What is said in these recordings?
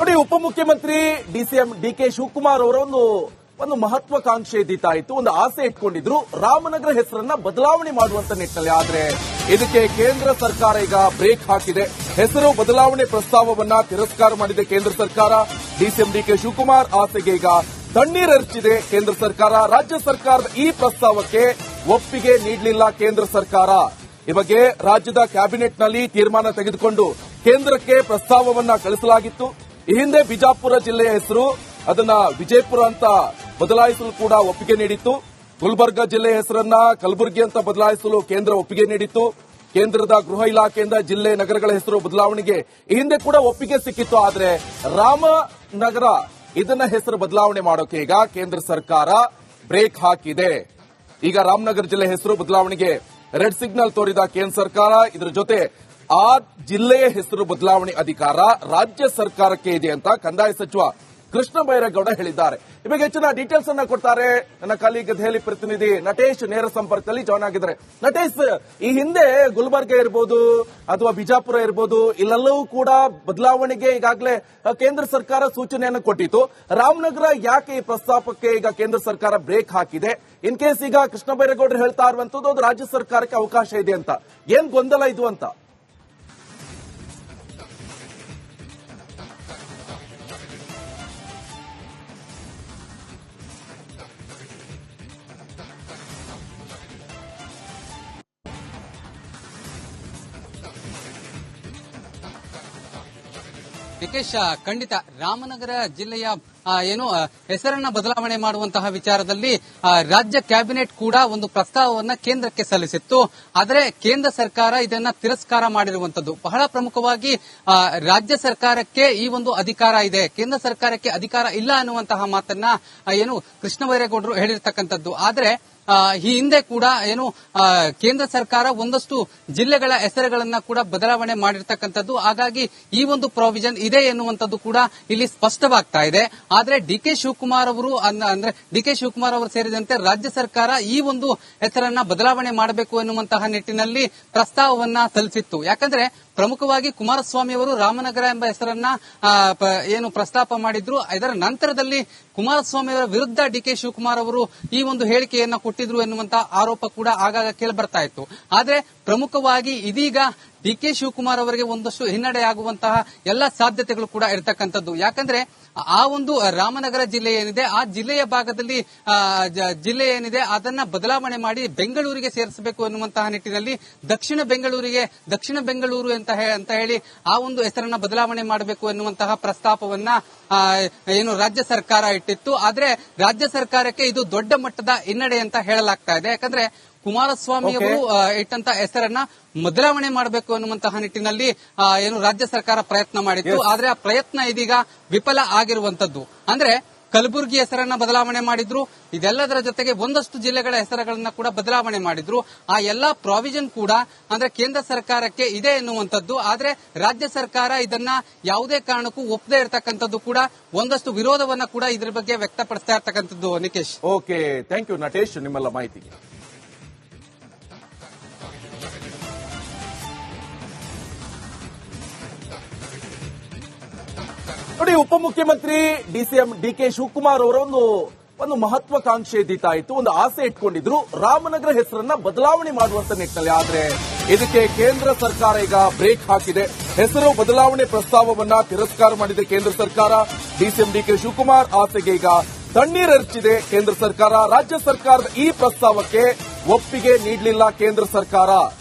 ನೋಡಿ, ಉಪಮುಖ್ಯಮಂತ್ರಿ DCM DK Shivakumar ಅವರ ಒಂದು ಮಹತ್ವಾಕಾಂಕ್ಷೆ ಇದ್ದಿತ್ತಾಯಿತು, ಒಂದು ಆಸೆ ಇಟ್ಕೊಂಡಿದ್ರು ರಾಮನಗರ ಹೆಸರನ್ನ ಬದಲಾವಣೆ ಮಾಡುವಂತ ನಿಟ್ಟಿನಲ್ಲಿ. ಆದ್ರೆ ಇದಕ್ಕೆ ಕೇಂದ್ರ ಸರ್ಕಾರ ಈಗ ಬ್ರೇಕ್ ಹಾಕಿದೆ. ಹೆಸರು ಬದಲಾವಣೆ ಪ್ರಸ್ತಾವವನ್ನ ತಿರಸ್ಕಾರ ಮಾಡಿದೆ ಕೇಂದ್ರ ಸರ್ಕಾರ. ಡಿಸಿಎಂ ಡಿಕೆ ಶಿವಕುಮಾರ್ ಆಸೆಗೆ ಈಗ ತಣ್ಣೀರೆರಚಿದೆ ಕೇಂದ್ರ ಸರ್ಕಾರ. ರಾಜ್ಯ ಸರ್ಕಾರದ ಈ ಪ್ರಸ್ತಾವಕ್ಕೆ ಒಪ್ಪಿಗೆ ನೀಡಲಿಲ್ಲ ಕೇಂದ್ರ ಸರ್ಕಾರ. ಈ ಬಗ್ಗೆ ರಾಜ್ಯದ ಕ್ಯಾಬಿನೆಟ್ನಲ್ಲಿ ತೀರ್ಮಾನ ತೆಗೆದುಕೊಂಡು ಕೇಂದ್ರಕ್ಕೆ ಪ್ರಸ್ತಾವವನ್ನ ಕಳಿಸಲಾಗಿತ್ತು. ಈ ಹಿಂದೆ ಬಿಜಾಪುರ ಜಿಲ್ಲೆಯ ಹೆಸರು ಅದನ್ನ ವಿಜಯಪುರ ಅಂತ ಬದಲಾಯಿಸಲು ಕೂಡ ಒಪ್ಪಿಗೆ ನೀಡಿತ್ತು. ಗುಲ್ಬರ್ಗ ಜಿಲ್ಲೆಯ ಹೆಸರನ್ನ ಕಲಬುರಗಿ ಅಂತ ಬದಲಾಯಿಸಲು ಕೇಂದ್ರ ಒಪ್ಪಿಗೆ ನೀಡಿತ್ತು. ಕೇಂದ್ರದ ಗೃಹ ಇಲಾಖೆಯಿಂದ ಜಿಲ್ಲೆ ನಗರಗಳ ಹೆಸರು ಬದಲಾವಣೆಗೆ ಈ ಹಿಂದೆ ಕೂಡ ಒಪ್ಪಿಗೆ ಸಿಕ್ಕಿತ್ತು. ಆದ್ರೆ ರಾಮನಗರ ಇದನ್ನ ಹೆಸರು ಬದಲಾವಣೆ ಮಾಡೋಕೆ ಈಗ ಕೇಂದ್ರ ಸರ್ಕಾರ ಬ್ರೇಕ್ ಹಾಕಿದೆ. ಈಗ ರಾಮನಗರ ಜಿಲ್ಲೆ ಹೆಸರು ಬದಲಾವಣೆಗೆ ರೆಡ್ ಸಿಗ್ನಲ್ ತೋರಿದ ಕೇಂದ್ರ ಸರ್ಕಾರ. ಇದರ ಜೊತೆ ಆ ಜಿಲ್ಲೆಯ ಹೆಸರು ಬದಲಾವಣೆ ಅಧಿಕಾರ ರಾಜ್ಯ ಸರ್ಕಾರಕ್ಕೆ ಇದೆ ಅಂತ ಕಂದಾಯ ಸಚಿವ ಕೃಷ್ಣ ಬೈರೇಗೌಡ ಹೇಳಿದ್ದಾರೆ. ಈ ಬಗ್ಗೆ ಹೆಚ್ಚಿನ ಡೀಟೇಲ್ಸ್ ಅನ್ನ ಕೊಡ್ತಾರೆ ನನ್ನ ಕಾಲಿಗ ದೆಹಲಿ ಪ್ರತಿನಿಧಿ ನಟೇಶ್ ನೇರ ಸಂಪರ್ಕದಲ್ಲಿ ಜಾಯ್ನ್ ಆಗಿದ್ದಾರೆ. ನಟೇಶ್, ಈ ಹಿಂದೆ ಗುಲ್ಬರ್ಗ ಇರಬಹುದು ಅಥವಾ ಬಿಜಾಪುರ ಇರಬಹುದು, ಇಲ್ಲೆಲ್ಲವೂ ಕೂಡ ಬದಲಾವಣೆಗೆ ಈಗಾಗಲೇ ಕೇಂದ್ರ ಸರ್ಕಾರ ಸೂಚನೆಯನ್ನು ಕೊಟ್ಟಿತ್ತು. ರಾಮನಗರ ಯಾಕೆ ಈ ಪ್ರಸ್ತಾಪಕ್ಕೆ ಈಗ ಕೇಂದ್ರ ಸರ್ಕಾರ ಬ್ರೇಕ್ ಹಾಕಿದೆ? ಇನ್ ಕೇಸ್ ಈಗ ಕೃಷ್ಣ ಬೈರೇಗೌಡರು ಹೇಳ್ತಾ ಇರುವಂತದ್ದು ಅದು ರಾಜ್ಯ ಸರ್ಕಾರಕ್ಕೆ ಅವಕಾಶ ಇದೆ ಅಂತ, ಏನ್ ಗೊಂದಲ ಇದು ಅಂತ? ನಿಕೇಶ್, ಖಂಡಿತ ರಾಮನಗರ ಜಿಲ್ಲೆಯ ಹೆಸರನ್ನ ಬದಲಾವಣೆ ಮಾಡುವಂತಹ ವಿಚಾರದಲ್ಲಿ ರಾಜ್ಯ ಕ್ಯಾಬಿನೆಟ್ ಕೂಡ ಒಂದು ಪ್ರಸ್ತಾವವನ್ನ ಕೇಂದ್ರಕ್ಕೆ ಸಲ್ಲಿಸಿತ್ತು. ಆದರೆ ಕೇಂದ್ರ ಸರ್ಕಾರ ಇದನ್ನ ತಿರಸ್ಕಾರ ಮಾಡಿರುವಂತದ್ದು. ಬಹಳ ಪ್ರಮುಖವಾಗಿ ರಾಜ್ಯ ಸರ್ಕಾರಕ್ಕೆ ಈ ಒಂದು ಅಧಿಕಾರ ಇದೆ, ಕೇಂದ್ರ ಸರ್ಕಾರಕ್ಕೆ ಅಧಿಕಾರ ಇಲ್ಲ ಅನ್ನುವಂತಹ ಮಾತನ್ನ ಕೃಷ್ಣ ಬೈರೇಗೌಡರು ಹೇಳಿರ್ತಕ್ಕಂಥದ್ದು. ಆದರೆ ಈ ಹಿಂದೆ ಕೂಡ ಕೇಂದ್ರ ಸರ್ಕಾರ ಒಂದಷ್ಟು ಜಿಲ್ಲೆಗಳ ಹೆಸರುಗಳನ್ನ ಕೂಡ ಬದಲಾವಣೆ ಮಾಡಿರ್ತಕ್ಕಂಥದ್ದು. ಹಾಗಾಗಿ ಈ ಒಂದು ಪ್ರಾವಿಷನ್ ಇದೆ ಎನ್ನುವಂಥದ್ದು ಕೂಡ ಇಲ್ಲಿ ಸ್ಪಷ್ಟವಾಗ್ತಾ ಇದೆ. ಆದ್ರೆ ಡಿಕೆ ಶಿವಕುಮಾರ್ ಅವರು ಸೇರಿದಂತೆ ರಾಜ್ಯ ಸರ್ಕಾರ ಈ ಒಂದು ಹೆಸರನ್ನ ಬದಲಾವಣೆ ಮಾಡಬೇಕು ಎನ್ನುವಂತಹ ನಿಟ್ಟಿನಲ್ಲಿ ಪ್ರಸ್ತಾವವನ್ನ ಸಲ್ಲಿಸಿತ್ತು. ಯಾಕಂದ್ರೆ ಪ್ರಮುಖವಾಗಿ ಕುಮಾರಸ್ವಾಮಿ ಅವರು ರಾಮನಗರ ಎಂಬ ಹೆಸರನ್ನ ಪ್ರಸ್ತಾಪ ಮಾಡಿದ್ರು. ಇದರ ನಂತರದಲ್ಲಿ ಕುಮಾರಸ್ವಾಮಿ ಅವರ ವಿರುದ್ಧ ಡಿಕೆ ಶಿವಕುಮಾರ್ ಅವರು ಈ ಒಂದು ಹೇಳಿಕೆಯನ್ನ ಕೊಟ್ಟಿದ್ರು ಎನ್ನುವಂತಹ ಆರೋಪ ಕೂಡ ಆಗಾಗ ಕೇಳಿಬರ್ತಾ ಇತ್ತು. ಆದ್ರೆ ಪ್ರಮುಖವಾಗಿ ಇದೀಗ ಡಿಕೆ ಶಿವಕುಮಾರ್ ಅವರಿಗೆ ಒಂದಷ್ಟು ಹಿನ್ನಡೆಯಾಗುವಂತಹ ಎಲ್ಲ ಸಾಧ್ಯತೆಗಳು ಕೂಡ ಇರತಕ್ಕಂಥದ್ದು. ಯಾಕಂದ್ರೆ ಆ ಒಂದು ರಾಮನಗರ ಜಿಲ್ಲೆ ಏನಿದೆ, ಆ ಜಿಲ್ಲೆಯ ಭಾಗದಲ್ಲಿ ಜಿಲ್ಲೆ ಏನಿದೆ ಅದನ್ನ ಬದಲಾವಣೆ ಮಾಡಿ ಬೆಂಗಳೂರಿಗೆ ಸೇರಿಸಬೇಕು ಎನ್ನುವಂತಹ ನಿಟ್ಟಿನಲ್ಲಿ ದಕ್ಷಿಣ ಬೆಂಗಳೂರು ಅಂತ ಹೇಳಿ ಆ ಒಂದು ಹೆಸರನ್ನ ಬದಲಾವಣೆ ಮಾಡಬೇಕು ಎನ್ನುವಂತಹ ಪ್ರಸ್ತಾಪವನ್ನ ರಾಜ್ಯ ಸರ್ಕಾರ ಇಟ್ಟಿತ್ತು. ಆದ್ರೆ ರಾಜ್ಯ ಸರ್ಕಾರಕ್ಕೆ ಇದು ದೊಡ್ಡ ಮಟ್ಟದ ಹಿನ್ನಡೆ ಅಂತ ಹೇಳಲಾಗ್ತಾ ಇದೆ. ಯಾಕಂದ್ರೆ ಕುಮಾರಸ್ವಾಮಿ ಅವರು ಇಟ್ಟಂತ ಹೆಸರನ್ನ ಬದಲಾವಣೆ ಮಾಡಬೇಕು ಅನ್ನುವಂತಹ ನಿಟ್ಟಿನಲ್ಲಿ ರಾಜ್ಯ ಸರ್ಕಾರ ಪ್ರಯತ್ನ ಮಾಡಿತ್ತು. ಆದ್ರೆ ಆ ಪ್ರಯತ್ನ ಇದೀಗ ವಿಫಲ ಆಗಿರುವಂತದ್ದು. ಅಂದ್ರೆ ಕಲಬುರಗಿ ಹೆಸರನ್ನ ಬದಲಾವಣೆ ಮಾಡಿದ್ರು, ಇದೆಲ್ಲದರ ಜೊತೆಗೆ ಒಂದಷ್ಟು ಜಿಲ್ಲೆಗಳ ಹೆಸರುಗಳನ್ನ ಕೂಡ ಬದಲಾವಣೆ ಮಾಡಿದ್ರು. ಆ ಎಲ್ಲಾ ಪ್ರಾವಿಷನ್ ಕೂಡ ಅಂದ್ರೆ ಕೇಂದ್ರ ಸರ್ಕಾರಕ್ಕೆ ಇದೆ ಎನ್ನುವಂಥದ್ದು. ಆದ್ರೆ ರಾಜ್ಯ ಸರ್ಕಾರ ಇದನ್ನ ಯಾವುದೇ ಕಾರಣಕ್ಕೂ ಒಪ್ಪದೇ ಇರತಕ್ಕಂಥದ್ದು ಕೂಡ ಒಂದಷ್ಟು ವಿರೋಧವನ್ನ ಕೂಡ ಇದ್ರ ಬಗ್ಗೆ ವ್ಯಕ್ತಪಡಿಸ್ತಾ ಇರತಕ್ಕಂಥದ್ದು. Nikesh, okay, thank you Natesh ನಿಮ್ಮೆಲ್ಲ ಮಾಹಿತಿಗೆ. ನೋಡಿ, ಉಪಮುಖ್ಯಮಂತ್ರಿ ಡಿಸಿಎಂ ಡಿಕೆ ಶಿವಕುಮಾರ್ ಅವರ ಒಂದು ಮಹತ್ವಾಕಾಂಕ್ಷೆ ಇದ್ದಿತ್ತಾಯಿತು, ಒಂದು ಆಸೆ ಇಟ್ಕೊಂಡಿದ್ರು ರಾಮನಗರ ಹೆಸರನ್ನ ಬದಲಾವಣೆ ಮಾಡುವಂತ ನಿಟ್ಟಿನಲ್ಲಿ. ಆದ್ರೆ ಇದಕ್ಕೆ ಕೇಂದ್ರ ಸರ್ಕಾರ ಈಗ ಬ್ರೇಕ್ ಹಾಕಿದೆ. ಹೆಸರು ಬದಲಾವಣೆ ಪ್ರಸ್ತಾವವನ್ನ ತಿರಸ್ಕಾರ ಮಾಡಿದೆ ಕೇಂದ್ರ ಸರ್ಕಾರ. ಡಿಸಿಎಂ ಡಿಕೆ ಶಿವಕುಮಾರ್ ಆಸೆಗೆ ಈಗ ತಣ್ಣೀರೆರಚಿದೆ ಕೇಂದ್ರ ಸರ್ಕಾರ. ರಾಜ್ಯ ಸರ್ಕಾರದ ಈ ಪ್ರಸ್ತಾವಕ್ಕೆ ಒಪ್ಪಿಗೆ ನೀಡಲಿಲ್ಲ ಕೇಂದ್ರ ಸರ್ಕಾರ.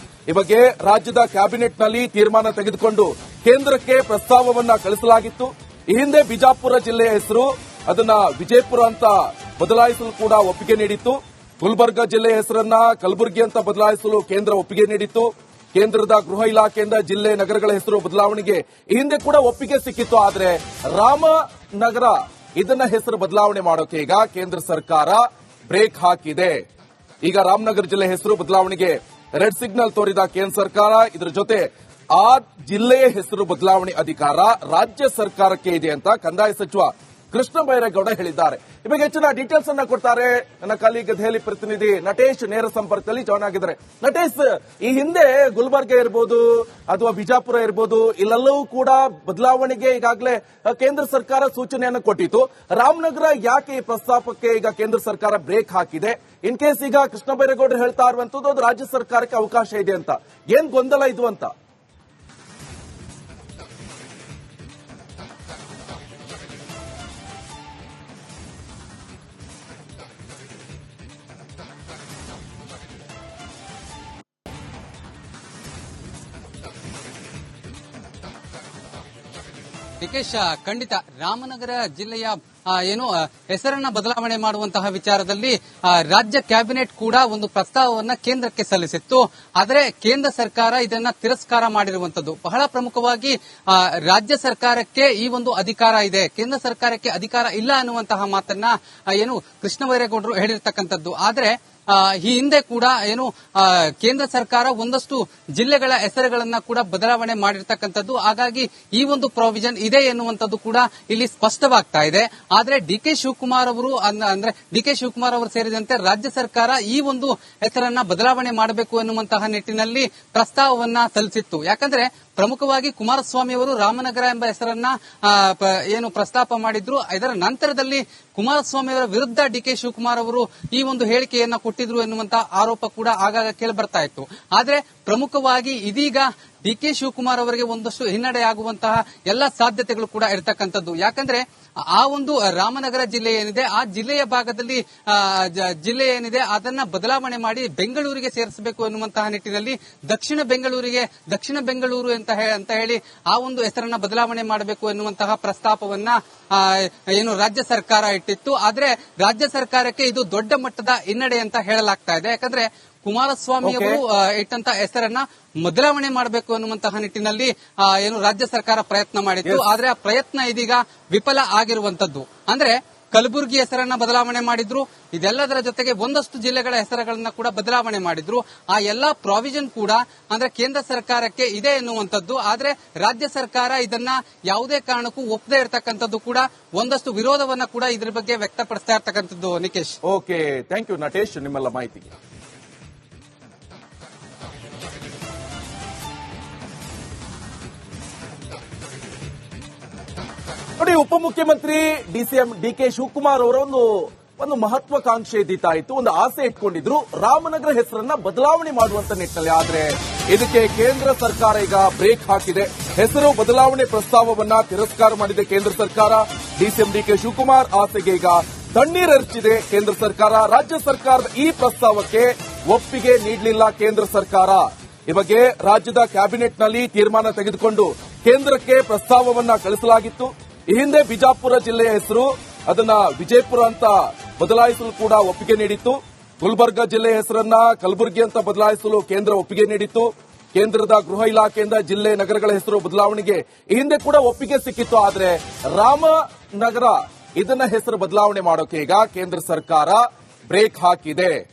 ಈ ಬಗ್ಗೆ ರಾಜ್ಯದ ಕ್ಯಾಬಿನೆಟ್ನಲ್ಲಿ ತೀರ್ಮಾನ ತೆಗೆದುಕೊಂಡು ಕೇಂದ್ರಕ್ಕೆ ಪ್ರಸ್ತಾವವನ್ನ ಕಳಿಸಲಾಗಿತ್ತು. ಈ ಹಿಂದೆ ಬಿಜಾಪುರ ಜಿಲ್ಲೆಯ ಹೆಸರು ಅದನ್ನ ವಿಜಯಪುರ ಅಂತ ಬದಲಾಯಿಸಲು ಕೂಡ ಒಪ್ಪಿಗೆ ನೀಡಿತ್ತು. ಗುಲ್ಬರ್ಗ ಜಿಲ್ಲೆಯ ಹೆಸರನ್ನ ಕಲಬುರಗಿ ಅಂತ ಬದಲಾಯಿಸಲು ಕೇಂದ್ರ ಒಪ್ಪಿಗೆ ನೀಡಿತ್ತು. ಕೇಂದ್ರದ ಗೃಹ ಇಲಾಖೆಯಿಂದ ಜಿಲ್ಲೆ ನಗರಗಳ ಹೆಸರು ಬದಲಾವಣೆಗೆ ಈ ಹಿಂದೆ ಕೂಡ ಒಪ್ಪಿಗೆ ಸಿಕ್ಕಿತ್ತು. ಆದ್ರೆ ರಾಮನಗರ ಇದನ್ನ ಹೆಸರು ಬದಲಾವಣೆ ಮಾಡೋಕೆ ಈಗ ಕೇಂದ್ರ ಸರ್ಕಾರ ಬ್ರೇಕ್ ಹಾಕಿದೆ. ಈಗ ರಾಮನಗರ ಜಿಲ್ಲೆ ಹೆಸರು ಬದಲಾವಣೆಗೆ ರೆಡ್ ಸಿಗ್ನಲ್ ತೋರಿದ ಕೇಂದ್ರ ಸರ್ಕಾರ. ಇದರ ಜೊತೆ ಆ ಜಿಲ್ಲೆಯ ಹೆಸರು ಬದಲಾವಣೆ ಅಧಿಕಾರ ರಾಜ್ಯ ಸರ್ಕಾರಕ್ಕೆ ಇದೆ ಅಂತ ಕಂದಾಯ ಸಚಿವ ಕೃಷ್ಣ ಬೈರೇಗೌಡ ಹೇಳಿದ್ದಾರೆ. ಈ ಬಗ್ಗೆ ಹೆಚ್ಚಿನ ಡೀಟೇಲ್ಸ್ ಅನ್ನ ಕೊಡ್ತಾರೆ ನನ್ನ ಕಾಲಿಗ ದೆಹಲಿ ಪ್ರತಿನಿಧಿ ನಟೇಶ್ ನೇರ ಸಂಪರ್ಕದಲ್ಲಿ ಜಾಯ್ನ್ ಆಗಿದ್ದಾರೆ. ನಟೇಶ್, ಈ ಹಿಂದೆ ಗುಲ್ಬರ್ಗ ಇರಬಹುದು ಅಥವಾ ಬಿಜಾಪುರ ಇರಬಹುದು, ಇಲ್ಲೆಲ್ಲವೂ ಕೂಡ ಬದಲಾವಣೆಗೆ ಈಗಾಗಲೇ ಕೇಂದ್ರ ಸರ್ಕಾರ ಸೂಚನೆಯನ್ನು ಕೊಟ್ಟಿತ್ತು. ರಾಮನಗರ ಯಾಕೆ ಈ ಪ್ರಸ್ತಾಪಕ್ಕೆ ಈಗ ಕೇಂದ್ರ ಸರ್ಕಾರ ಬ್ರೇಕ್ ಹಾಕಿದೆ? ಇನ್ ಕೇಸ್ ಈಗ ಕೃಷ್ಣ ಬೈರೇಗೌಡರು ಹೇಳ್ತಾ ಇರುವಂತದ್ದು ಅದು ರಾಜ್ಯ ಸರ್ಕಾರಕ್ಕೆ ಅವಕಾಶ ಇದೆ ಅಂತ, ಏನ್ ಗೊಂದಲ ಇದು ಅಂತ? ನಿಕೇಶ್, ಖಂಡಿತ ರಾಮನಗರ ಜಿಲ್ಲೆಯ ಹೆಸರನ್ನ ಬದಲಾವಣೆ ಮಾಡುವಂತಹ ವಿಚಾರದಲ್ಲಿ ರಾಜ್ಯ ಕ್ಯಾಬಿನೆಟ್ ಕೂಡ ಒಂದು ಪ್ರಸ್ತಾವವನ್ನ ಕೇಂದ್ರಕ್ಕೆ ಸಲ್ಲಿಸಿತ್ತು. ಆದರೆ ಕೇಂದ್ರ ಸರ್ಕಾರ ಇದನ್ನ ತಿರಸ್ಕಾರ ಮಾಡಿರುವಂತದ್ದು. ಬಹಳ ಪ್ರಮುಖವಾಗಿ ರಾಜ್ಯ ಸರ್ಕಾರಕ್ಕೆ ಈ ಒಂದು ಅಧಿಕಾರ ಇದೆ, ಕೇಂದ್ರ ಸರ್ಕಾರಕ್ಕೆ ಅಧಿಕಾರ ಇಲ್ಲ ಅನ್ನುವಂತಹ ಮಾತನ್ನ ಕೃಷ್ಣ ಬೈರೇಗೌಡರು ಹೇಳಿರ್ತಕ್ಕಂಥದ್ದು. ಆದರೆ ಈ ಹಿಂದೆ ಕೂಡ ಕೇಂದ್ರ ಸರ್ಕಾರ ಒಂದಷ್ಟು ಜಿಲ್ಲೆಗಳ ಹೆಸರುಗಳನ್ನ ಕೂಡ ಬದಲಾವಣೆ ಮಾಡಿರ್ತಕ್ಕಂಥದ್ದು. ಹಾಗಾಗಿ ಈ ಒಂದು ಪ್ರಾವಿಷನ್ ಇದೆ ಎನ್ನುವಂಥದ್ದು ಕೂಡ ಇಲ್ಲಿ ಸ್ಪಷ್ಟವಾಗ್ತಾ ಇದೆ. ಆದ್ರೆ ಡಿಕೆ ಶಿವಕುಮಾರ್ ಅವರು ಸೇರಿದಂತೆ ರಾಜ್ಯ ಸರ್ಕಾರ ಈ ಒಂದು ಹೆಸರನ್ನ ಬದಲಾವಣೆ ಮಾಡಬೇಕು ಎನ್ನುವಂತಹ ನಿಟ್ಟಿನಲ್ಲಿ ಪ್ರಸ್ತಾವವನ್ನ ಸಲ್ಲಿಸಿತ್ತು. ಯಾಕಂದ್ರೆ ಪ್ರಮುಖವಾಗಿ ಕುಮಾರಸ್ವಾಮಿ ಅವರು ರಾಮನಗರ ಎಂಬ ಹೆಸರನ್ನ ಪ್ರಸ್ತಾಪ ಮಾಡಿದ್ರು. ಇದರ ನಂತರದಲ್ಲಿ ಕುಮಾರಸ್ವಾಮಿ ಅವರ ವಿರುದ್ಧ ಡಿಕೆ ಶಿವಕುಮಾರ್ ಅವರು ಈ ಒಂದು ಹೇಳಿಕೆಯನ್ನ ಕೊಟ್ಟಿದ್ರು ಎನ್ನುವಂತಹ ಆರೋಪ ಕೂಡ ಆಗಾಗ ಕೇಳಿಬರ್ತಾ ಇತ್ತು. ಆದ್ರೆ ಪ್ರಮುಖವಾಗಿ ಇದೀಗ ಡಿಕೆ ಶಿವಕುಮಾರ್ ಅವರಿಗೆ ಒಂದಷ್ಟು ಹಿನ್ನಡೆಯಾಗುವಂತಹ ಎಲ್ಲ ಸಾಧ್ಯತೆಗಳು ಕೂಡ ಇರತಕ್ಕಂಥದ್ದು. ಯಾಕಂದ್ರೆ ಆ ಒಂದು ರಾಮನಗರ ಜಿಲ್ಲೆ ಏನಿದೆ, ಆ ಜಿಲ್ಲೆಯ ಭಾಗದಲ್ಲಿ ಜಿಲ್ಲೆ ಏನಿದೆ ಅದನ್ನ ಬದಲಾವಣೆ ಮಾಡಿ ಬೆಂಗಳೂರಿಗೆ ಸೇರಿಸಬೇಕು ಎನ್ನುವಂತಹ ನಿಟ್ಟಿನಲ್ಲಿ ದಕ್ಷಿಣ ಬೆಂಗಳೂರು ಅಂತ ಹೇಳಿ ಆ ಒಂದು ಹೆಸರನ್ನ ಬದಲಾವಣೆ ಮಾಡಬೇಕು ಎನ್ನುವಂತಹ ಪ್ರಸ್ತಾಪವನ್ನ ರಾಜ್ಯ ಸರ್ಕಾರ ಇಟ್ಟಿತ್ತು. ಆದ್ರೆ ರಾಜ್ಯ ಸರ್ಕಾರಕ್ಕೆ ಇದು ದೊಡ್ಡ ಮಟ್ಟದ ಹಿನ್ನಡೆ ಅಂತ ಹೇಳಲಾಗ್ತಾ ಇದೆ. ಯಾಕಂದ್ರೆ ಕುಮಾರಸ್ವಾಮಿ ಅವರು ಇಟ್ಟಂತ ಹೆಸರನ್ನ ಬದಲಾವಣೆ ಮಾಡಬೇಕು ಅನ್ನುವಂತಹ ನಿಟ್ಟಿನಲ್ಲಿ ರಾಜ್ಯ ಸರ್ಕಾರ ಪ್ರಯತ್ನ ಮಾಡಿತ್ತು. ಆದ್ರೆ ಆ ಪ್ರಯತ್ನ ಇದೀಗ ವಿಫಲ ಆಗಿರುವಂತದ್ದು. ಅಂದ್ರೆ ಕಲಬುರಗಿ ಹೆಸರನ್ನ ಬದಲಾವಣೆ ಮಾಡಿದ್ರು, ಇದೆಲ್ಲದರ ಜೊತೆಗೆ ಒಂದಷ್ಟು ಜಿಲ್ಲೆಗಳ ಹೆಸರುಗಳನ್ನ ಕೂಡ ಬದಲಾವಣೆ ಮಾಡಿದ್ರು. ಆ ಎಲ್ಲಾ ಪ್ರಾವಿಷನ್ ಕೂಡ ಅಂದ್ರೆ ಕೇಂದ್ರ ಸರ್ಕಾರಕ್ಕೆ ಇದೆ ಎನ್ನುವಂಥದ್ದು. ಆದ್ರೆ ರಾಜ್ಯ ಸರ್ಕಾರ ಇದನ್ನ ಯಾವುದೇ ಕಾರಣಕ್ಕೂ ಒಪ್ಪದೇ ಇರತಕ್ಕಂಥದ್ದು ಕೂಡ ಒಂದಷ್ಟು ವಿರೋಧವನ್ನ ಕೂಡ ಇದ್ರ ಬಗ್ಗೆ ವ್ಯಕ್ತಪಡಿಸ್ತಾ ಇರ್ತಕ್ಕಂಥದ್ದು. Nikesh, okay, thank you Natesh ನಿಮ್ಮೆಲ್ಲ ಮಾಹಿತಿಗೆ. ನೋಡಿ, ಉಪಮುಖ್ಯಮಂತ್ರಿ ಡಿಸಿಎಂ ಡಿಕೆ ಶಿವಕುಮಾರ್ ಅವರ ಒಂದು ಮಹತ್ವಾಕಾಂಕ್ಷೆ ಇದ್ದಿತ್ತಾ ಇತ್ತು, ಒಂದು ಆಸೆ ಇಟ್ಕೊಂಡಿದ್ರು ರಾಮನಗರ ಹೆಸರನ್ನ ಬದಲಾವಣೆ ಮಾಡುವಂತ ನಿಟ್ಟಿನಲ್ಲಿ. ಆದ್ರೆ ಇದಕ್ಕೆ ಕೇಂದ್ರ ಸರ್ಕಾರ ಈಗ ಬ್ರೇಕ್ ಹಾಕಿದೆ. ಹೆಸರು ಬದಲಾವಣೆ ಪ್ರಸ್ತಾವವನ್ನ ತಿರಸ್ಕಾರ ಮಾಡಿದೆ ಕೇಂದ್ರ ಸರ್ಕಾರ. ಡಿಸಿಎಂ ಡಿಕೆ ಶಿವಕುಮಾರ್ ಆಸೆಗೆ ಈಗ ತಣ್ಣೀರೆರಚಿದೆ ಕೇಂದ್ರ ಸರ್ಕಾರ. ರಾಜ್ಯ ಸರ್ಕಾರದ ಈ ಪ್ರಸ್ತಾವಕ್ಕೆ ಒಪ್ಪಿಗೆ ನೀಡಲಿಲ್ಲ ಕೇಂದ್ರ ಸರ್ಕಾರ. ಈ ಬಗ್ಗೆ ರಾಜ್ಯದ ಕ್ಯಾಬಿನೆಟ್ನಲ್ಲಿ ತೀರ್ಮಾನ ತೆಗೆದುಕೊಂಡು ಕೇಂದ್ರಕ್ಕೆ ಪ್ರಸ್ತಾವವನ್ನ ಕಳಿಸಲಾಗಿತ್ತು. ಈ ಹಿಂದೆ ಬಿಜಾಪುರ ಜಿಲ್ಲೆಯ ಹೆಸರು ಅದನ್ನ ವಿಜಯಪುರ ಅಂತ ಬದಲಾಯಿಸಲು ಕೂಡ ಒಪ್ಪಿಗೆ ನೀಡಿತ್ತು. ಗುಲ್ಬರ್ಗ ಜಿಲ್ಲೆಯ ಹೆಸರನ್ನ ಕಲಬುರಗಿ ಅಂತ ಬದಲಾಯಿಸಲು ಕೇಂದ್ರ ಒಪ್ಪಿಗೆ ನೀಡಿತ್ತು. ಕೇಂದ್ರದ ಗೃಹ ಇಲಾಖೆಯಿಂದ ಜಿಲ್ಲೆ ನಗರಗಳ ಹೆಸರು ಬದಲಾವಣೆಗೆ ಈ ಹಿಂದೆ ಕೂಡ ಒಪ್ಪಿಗೆ ಸಿಕ್ಕಿತ್ತು. ಆದ್ರೆ ರಾಮನಗರ ಇದನ್ನ ಹೆಸರು ಬದಲಾವಣೆ ಮಾಡೋಕೆ ಈಗ ಕೇಂದ್ರ ಸರ್ಕಾರ ಬ್ರೇಕ್ ಹಾಕಿದೆ.